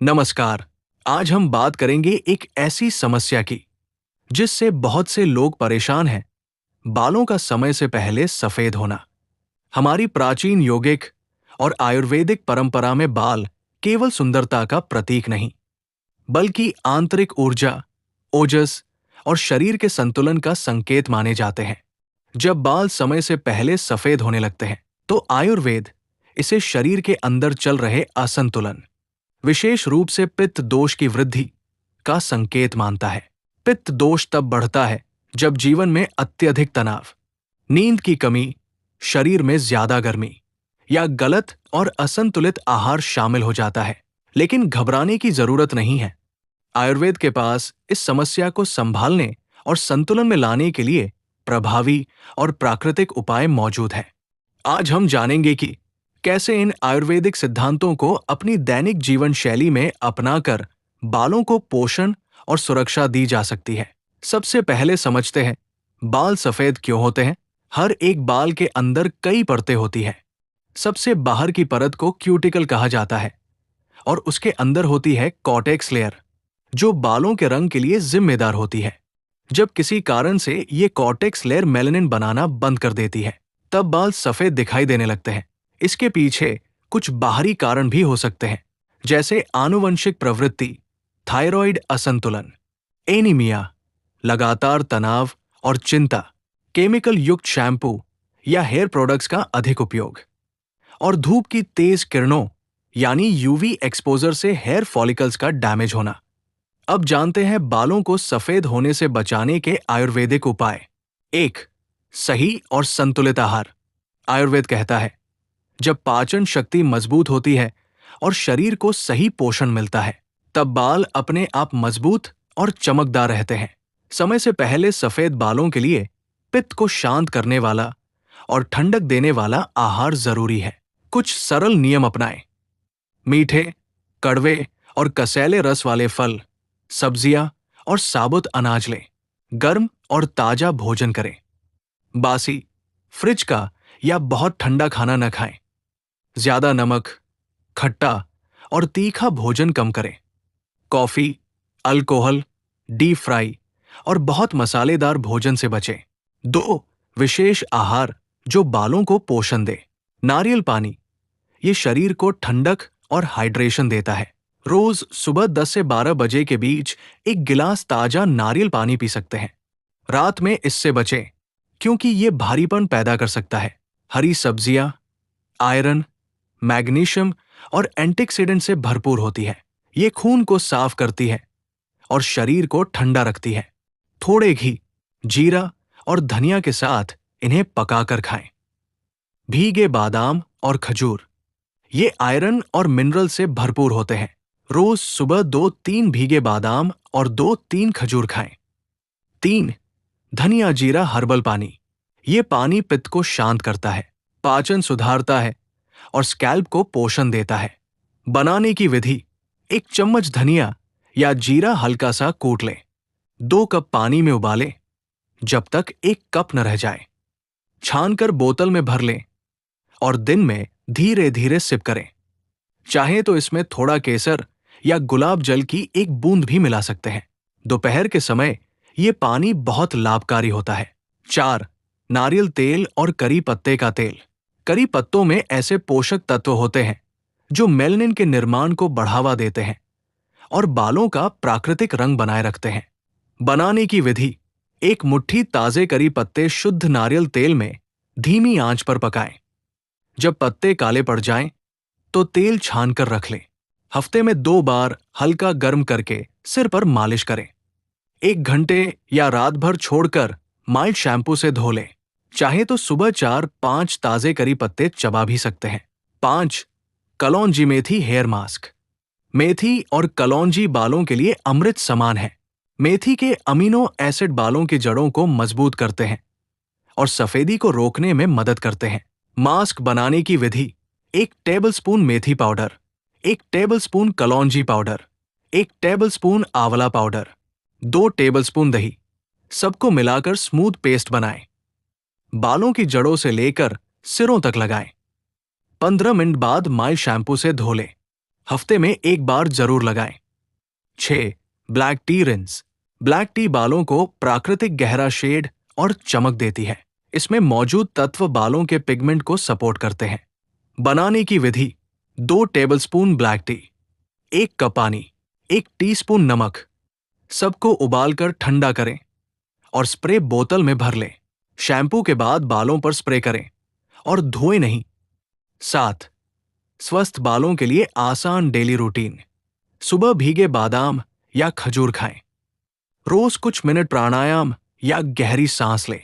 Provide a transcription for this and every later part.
नमस्कार। आज हम बात करेंगे एक ऐसी समस्या की जिससे बहुत से लोग परेशान हैं। बालों का समय से पहले सफेद होना। हमारी प्राचीन यौगिक और आयुर्वेदिक परंपरा में बाल केवल सुंदरता का प्रतीक नहीं, बल्कि आंतरिक ऊर्जा, ओजस और शरीर के संतुलन का संकेत माने जाते हैं। जब बाल समय से पहले सफेद होने लगते हैं, तो आयुर्वेद इसे शरीर के अंदर चल रहे असंतुलन, विशेष रूप से पित्त दोष की वृद्धि का संकेत मानता है। पित्त दोष तब बढ़ता है जब जीवन में अत्यधिक तनाव, नींद की कमी, शरीर में ज्यादा गर्मी या गलत और असंतुलित आहार शामिल हो जाता है। लेकिन घबराने की जरूरत नहीं है। आयुर्वेद के पास इस समस्या को संभालने और संतुलन में लाने के लिए प्रभावी और प्राकृतिक उपाय मौजूद हैं। आज हम जानेंगे कि कैसे इन आयुर्वेदिक सिद्धांतों को अपनी दैनिक जीवन शैली में अपनाकर बालों को पोषण और सुरक्षा दी जा सकती है। सबसे पहले समझते हैं, बाल सफेद क्यों होते हैं। हर एक बाल के अंदर कई परतें होती हैं। सबसे बाहर की परत को क्यूटिकल कहा जाता है और उसके अंदर होती है कॉर्टेक्स लेयर, जो बालों के रंग के लिए जिम्मेदार होती है। जब किसी कारण से ये कॉर्टेक्स लेयर मेलानिन बनाना बंद कर देती है, तब बाल सफेद दिखाई देने लगते हैं। इसके पीछे कुछ बाहरी कारण भी हो सकते हैं, जैसे आनुवंशिक प्रवृत्ति, थायराइड असंतुलन, एनीमिया, लगातार तनाव और चिंता, केमिकल युक्त शैम्पू या हेयर प्रोडक्ट्स का अधिक उपयोग, और धूप की तेज किरणों यानी यूवी एक्सपोजर से हेयर फॉलिकल्स का डैमेज होना। अब जानते हैं बालों को सफेद होने से बचाने के आयुर्वेदिक उपाय। 1. सही और संतुलित आहार। आयुर्वेद कहता है, जब पाचन शक्ति मजबूत होती है और शरीर को सही पोषण मिलता है, तब बाल अपने आप मजबूत और चमकदार रहते हैं। समय से पहले सफेद बालों के लिए पित्त को शांत करने वाला और ठंडक देने वाला आहार जरूरी है। कुछ सरल नियम अपनाएं। मीठे, कड़वे और कसैले रस वाले फल, सब्जियां और साबुत अनाज लें। गर्म और ताजा भोजन करें। बासी, फ्रिज का या बहुत ठंडा खाना न खाएं। ज्यादा नमक, खट्टा और तीखा भोजन कम करें। कॉफी, अल्कोहल, डीप फ्राई और बहुत मसालेदार भोजन से बचें। 2. विशेष आहार जो बालों को पोषण दे। नारियल पानी, ये शरीर को ठंडक और हाइड्रेशन देता है। रोज सुबह 10 से 12 बजे के बीच एक गिलास ताजा नारियल पानी पी सकते हैं। रात में इससे बचें, क्योंकि ये भारीपन पैदा कर सकता है। हरी सब्जियां आयरन, मैग्नीशियम और एंटीऑक्सीडेंट से भरपूर होती है। ये खून को साफ करती है और शरीर को ठंडा रखती है। थोड़े घी, जीरा और धनिया के साथ इन्हें पकाकर खाएं। भीगे बादाम और खजूर, ये आयरन और मिनरल से भरपूर होते हैं। रोज सुबह 2-3 भीगे बादाम और 2-3 खजूर खाएं। 3. धनिया जीरा हर्बल पानी, ये पानी पित्त को शांत करता है, पाचन सुधारता है और स्कैल्प को पोषण देता है। बनाने की विधि: 1 चम्मच धनिया या जीरा हल्का सा कूट लें। 2 कप पानी में उबालें जब तक 1 कप न रह जाए। छानकर बोतल में भर लें और दिन में धीरे धीरे सिप करें। चाहे तो इसमें थोड़ा केसर या गुलाब जल की 1 बूंद भी मिला सकते हैं। दोपहर के समय ये पानी बहुत लाभकारी होता है। 4. नारियल तेल और करी पत्ते का तेल। करी पत्तों में ऐसे पोषक तत्व होते हैं जो मेलानिन के निर्माण को बढ़ावा देते हैं और बालों का प्राकृतिक रंग बनाए रखते हैं। बनाने की विधि: 1 मुट्ठी ताजे करी पत्ते शुद्ध नारियल तेल में धीमी आंच पर पकाएं। जब पत्ते काले पड़ जाएं, तो तेल छान कर रख लें। हफ्ते में 2 बार हल्का गर्म करके सिर पर मालिश करें। 1 घंटे या रात भर छोड़कर माइल्ड शैम्पू से धो लें। चाहे तो सुबह 4-5 ताजे करी पत्ते चबा भी सकते हैं। 5. कलौंजी मेथी हेयर मास्क। मेथी और कलौंजी बालों के लिए अमृत समान है। मेथी के अमीनो एसिड बालों की जड़ों को मजबूत करते हैं और सफेदी को रोकने में मदद करते हैं। मास्क बनाने की विधि: 1 टेबलस्पून मेथी पाउडर, 1 टेबलस्पून कलौंजी पाउडर, 1 टेबलस्पून आंवला पाउडर, 2 टेबलस्पून दही, सबको मिलाकर स्मूथ पेस्ट बनाएं। बालों की जड़ों से लेकर सिरों तक लगाएं। 15 मिनट बाद माइल्ड शैम्पू से धो लें। हफ्ते में एक बार जरूर लगाएं। 6. Black T rinse. Black T बालों को प्राकृतिक गहरा शेड और चमक देती है। इसमें मौजूद तत्व बालों के पिगमेंट को सपोर्ट करते हैं। बनाने की विधि: 2 टेबलस्पून ब्लैक टी, 1 कप पानी, 1 टीस्पून नमक, सबको उबालकर ठंडा करें और स्प्रे बोतल में भर लें। शैम्पू के बाद बालों पर स्प्रे करें और धोएं नहीं। 7. स्वस्थ बालों के लिए आसान डेली रूटीन: सुबह भीगे बादाम या खजूर खाएं। रोज कुछ मिनट प्राणायाम या गहरी सांस लें।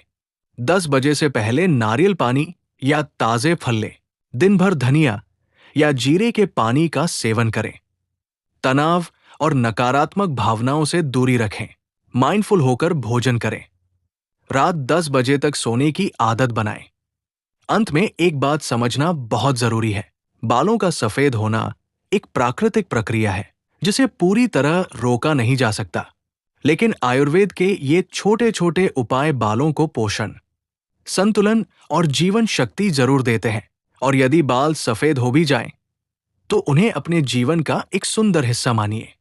10 बजे से पहले नारियल पानी या ताजे फल लें। दिन भर धनिया या जीरे के पानी का सेवन करें। तनाव और नकारात्मक भावनाओं से दूरी रखें। माइंडफुल होकर भोजन करें। रात 10 बजे तक सोने की आदत बनाएं। अंत में एक बात समझना बहुत जरूरी है: बालों का सफेद होना एक प्राकृतिक प्रक्रिया है जिसे पूरी तरह रोका नहीं जा सकता। लेकिन आयुर्वेद के ये छोटे छोटे उपाय बालों को पोषण, संतुलन और जीवन शक्ति जरूर देते हैं। और यदि बाल सफेद हो भी जाएं, तो उन्हें अपने जीवन का एक सुंदर हिस्सा मानिए।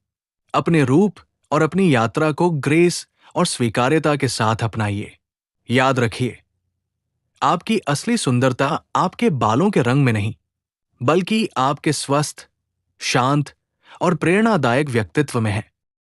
अपने रूप और अपनी यात्रा को ग्रेस और स्वीकार्यता के साथ अपनाइए। याद रखिए, आपकी असली सुंदरता आपके बालों के रंग में नहीं, बल्कि आपके स्वस्थ, शांत और प्रेरणादायक व्यक्तित्व में है।